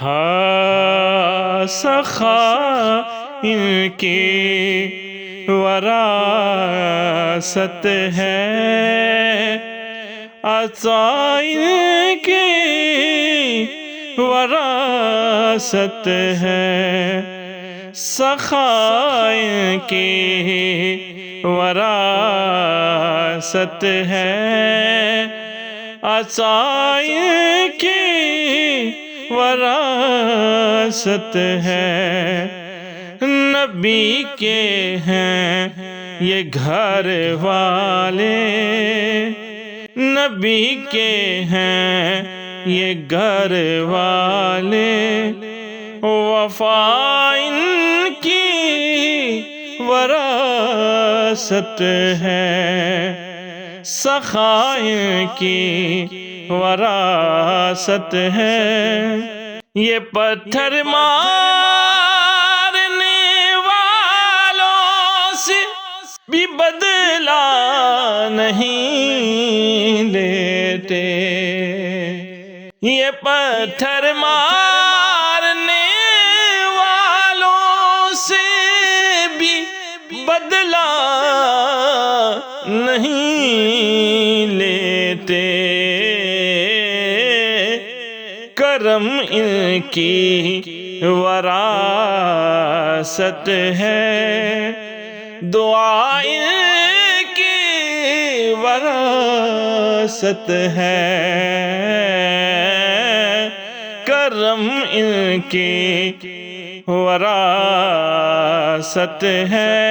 ہاں سخا ان کی وراثت ہے، عطا ان کی وراثت ہے، سخا ان کی وراثت ہے، عطا ان کی وراثت ہے۔ نبی کے ہیں یہ گھر والے، نبی کے ہیں یہ گھر والے، وفا ان کی وراثت ہے، سخا ان کی وراثت ہے۔ یہ پتھر مارنے والوں سے بھی بدلہ نہیں لیتے، یہ پتھر مارنے والوں سے بھی بدلہ نہیں لیتے، کرم ان کی وراثت ہے، دعا ان کی وراثت ہے، کرم ان کی وراثت ہے،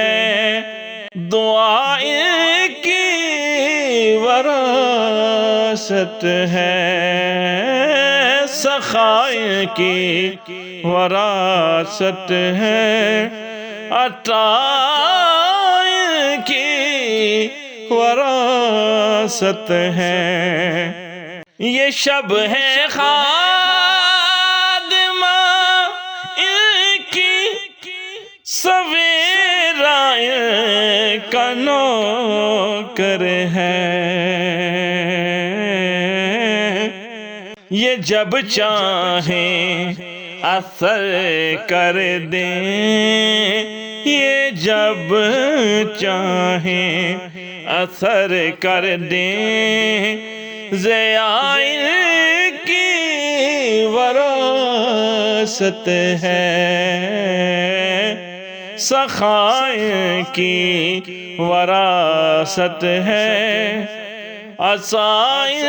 دعا ان کی وراثت ہے، سخا ان کی وراثت ہے، عطا ان کی وراثت ہے۔ یہ شب ہے خادمہ ان کی، سویرا ان کا نوکر ہے، یہ جب چاہیں اثر کر دیں، یہ جب چاہیں اثر کر دیں، ضیاء ان کی وراثت ہے، سخا ان کی وراثت ہے، عطا ان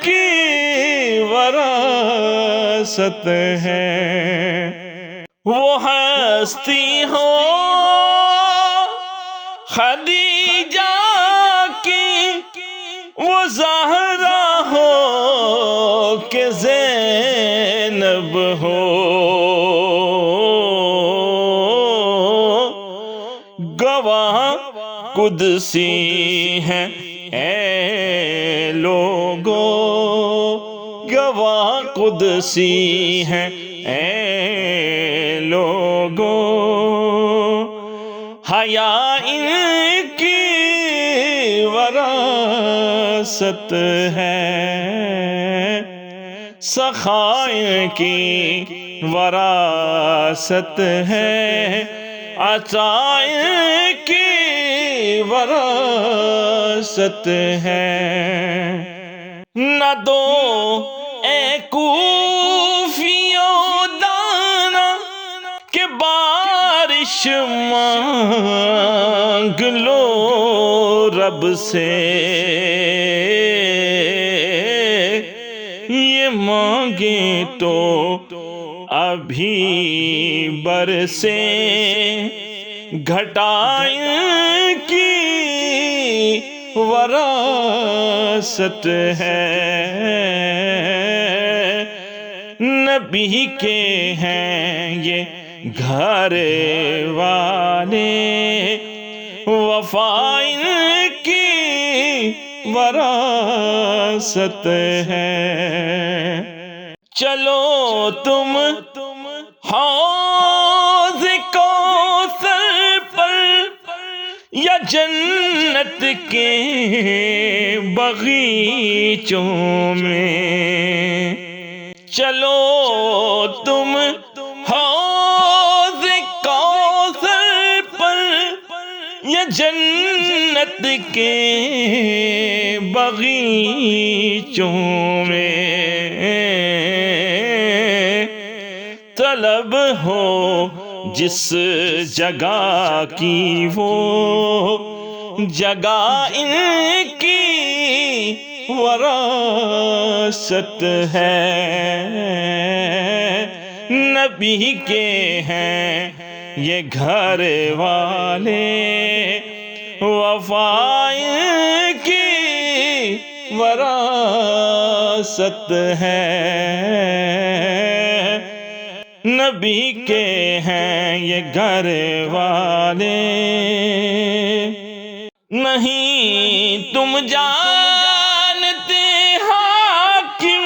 کی وراثت ہے۔ وہ ہستی ہو خدیجہ کی، وہ زہرا ہو کہ زینب ہو، گواہ قدسی ہیں اے لوگو، گواہ قدسی ہیں اے لوگو، حیا ان کی وراثت ہے، سخا ان کی وراثت ہے، عطا ان کی وراثت ہے۔ نہ دو اے کوفیوں دانا کہ بارش مانگ لو رب سے، یہ مانگیں تو ابھی برسے، گھٹا ان کی وراثت ہے، نبی کے ہیں یہ گھر والے، وفا ان کی وراثت ہے۔ چلو تم حوض کوثر پر یا جنت کے باغیچوں میں، چلو تم حوض کوثر پر یا جنت کے باغیچوں میں، طلب ہو جس جگہ کی وہ جگہ ان کی وراثت ہے، نبی کے ہیں یہ گھر والے، وفا کی وراثت ہے، نبی کے ہیں یہ گھر والے۔ نہیں تم جانتے حاکم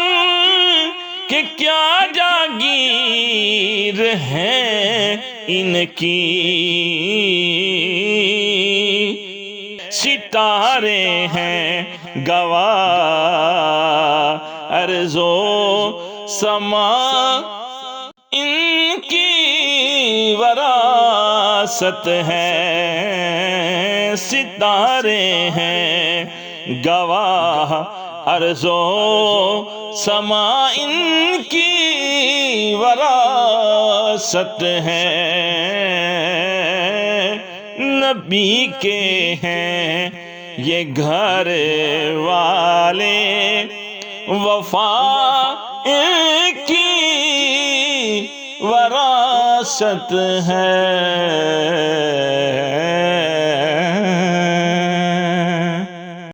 کہ کیا جاگیر ہے ان کی، ستارے ہیں گواہ ارض و سما ان کی وراثت ہے، ستارے ہیں گواہ ارض و سما ان کی وراثت ہے، نبی کے ہیں یہ گھر والے، وفا کی وراثت ہے۔